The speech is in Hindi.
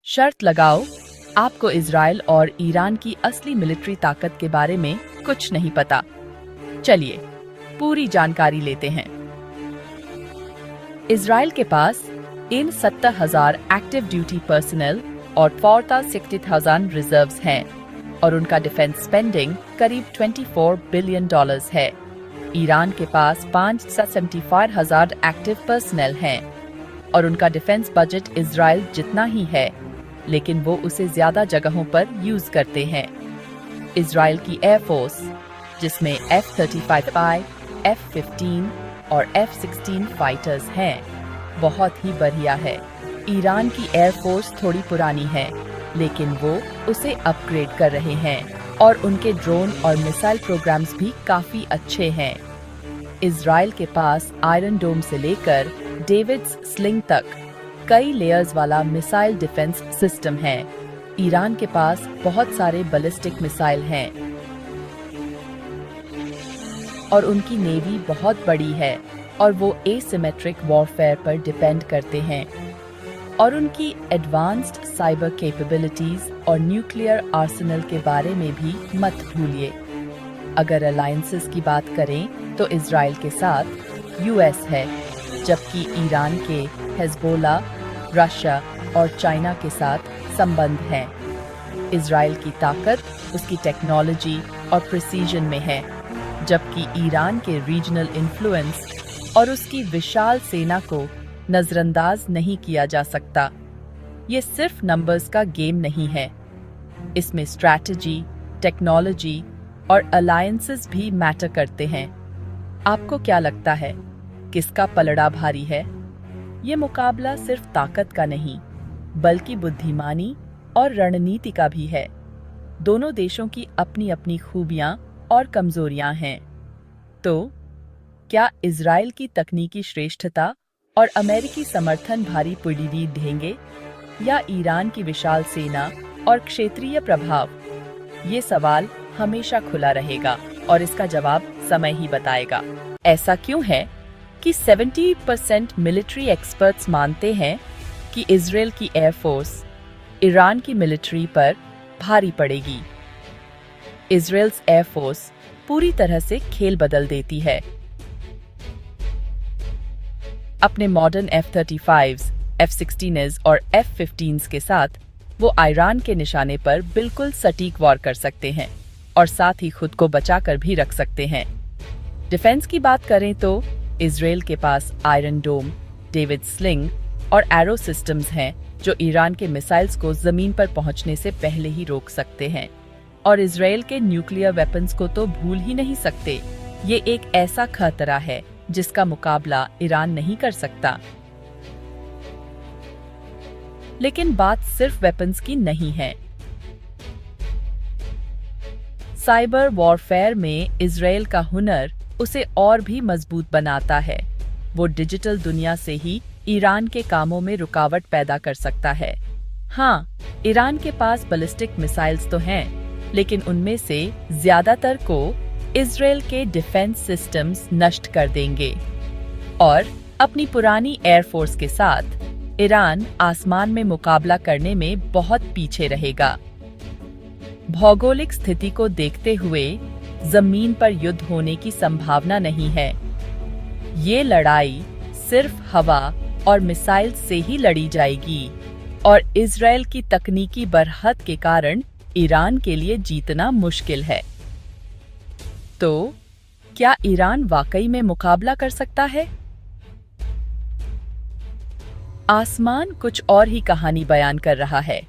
शर्त लगाओ, आपको इजराइल और ईरान की असली मिलिट्री ताकत के बारे में कुछ नहीं पता। चलिए पूरी जानकारी लेते हैं। इजराइल के पास इन 70,000 एक्टिव ड्यूटी पर्सनल और 460,000 रिजर्व्स हैं और उनका डिफेंस स्पेंडिंग करीब $24 बिलियन है। ईरान के पास 575,000 एक्टिव पर्सनल हैं और उनका डिफेंस बजट इजराइल जितना ही है, लेकिन वो उसे ज्यादा जगहों पर यूज करते हैं। इजराइल की एयरफोर्स, जिसमें F-35I, F-15 और F-16 फाइटर्स हैं, बहुत ही बढ़िया है। ईरान की एयरफोर्स थोड़ी पुरानी है, लेकिन वो उसे अपग्रेड कर रहे हैं और उनके ड्रोन और मिसाइल प्रोग्राम्स भी काफी अच्छे हैं। इजराइल के पास आयरन डोम से लेकर डेविड्स स्लिंग तक कई लेयर्स वाला मिसाइल डिफेंस सिस्टम है। ईरान के पास बहुत सारे बैलिस्टिक मिसाइल हैं और उनकी नेवी बहुत बड़ी है और वो एसिमेट्रिक वॉरफेयर पर डिपेंड करते हैं। और उनकी एडवांस्ड साइबर कैपेबिलिटीज और न्यूक्लियर आर्सेनल के बारे में भी मत भूलिए। अगर अलायंसेस की बात करें तो इजराइल के साथ यूएस है, जबकि ईरान के हिजबुल्लाह, रशिया और चाइना के साथ संबंध हैं। इजराइल की ताकत उसकी टेक्नोलॉजी और प्रिसीजन में है, जबकि ईरान के रीजनल इन्फ्लुएंस और उसकी विशाल सेना को नजरअंदाज नहीं किया जा सकता। ये सिर्फ नंबर्स का गेम नहीं है, इसमें स्ट्रैटेजी, टेक्नोलॉजी और अलायंसेस भी मैटर करते हैं। आपको क्या लगता है, किसका पलड़ा भारी है? ये मुकाबला सिर्फ ताकत का नहीं, बल्कि बुद्धिमानी और रणनीति का भी है। दोनों देशों की अपनी अपनी खूबियां और कमजोरियां हैं। तो क्या इजराइल की तकनीकी श्रेष्ठता और अमेरिकी समर्थन भारी पड़ी देंगे, या ईरान की विशाल सेना और क्षेत्रीय प्रभाव? ये सवाल हमेशा खुला रहेगा और इसका जवाब समय ही बताएगा। ऐसा क्यों है कि 70% मिलिट्री एक्सपर्ट्स मानते हैं कि इजराइल की एयरफोर्स ईरान की मिलिट्री पर भारी पड़ेगी। इजराइल्स एयरफोर्स पूरी तरह से खेल बदल देती है। अपने मॉडर्न F-35s, F-16s और F-15s के साथ वो ईरान के निशाने पर बिल्कुल सटीक वार कर सकते हैं और साथ ही खुद को बचाकर भी रख सकते हैं। डिफेंस की बात करें तो इजराइल के पास आयरन डोम, डेविड स्लिंग और एरो सिस्टम्स हैं जो ईरान के मिसाइल्स को जमीन पर पहुंचने से पहले ही रोक सकते हैं। और इजराइल के न्यूक्लियर वेपन्स को तो भूल ही नहीं सकते। ये एक ऐसा खतरा है जिसका मुकाबला ईरान नहीं कर सकता। लेकिन बात सिर्फ वेपन्स की नहीं है। साइबर वॉरफेयर में इजराइल का हुनर उसे और भी मजबूत बनाता है। वो डिजिटल दुनिया से ही ईरान के कामों में रुकावट पैदा कर सकता है। हाँ, ईरान के पास बैलिस्टिक मिसाइल्स तो हैं, लेकिन उनमें से ज्यादातर को इजराइल के डिफेंस सिस्टम्स नष्ट कर देंगे। और अपनी पुरानी एयरफोर्स के साथ ईरान आसमान में मुकाबला करने में बहुत पीछे रहेगा। भौगोलिक स्थिति को देखते हुए जमीन पर युद्ध होने की संभावना नहीं है। ये लड़ाई सिर्फ हवा और मिसाइल से ही लड़ी जाएगी और इजराइल की तकनीकी बरहत के कारण ईरान के लिए जीतना मुश्किल है। तो क्या ईरान वाकई में मुकाबला कर सकता है? आसमान कुछ और ही कहानी बयान कर रहा है।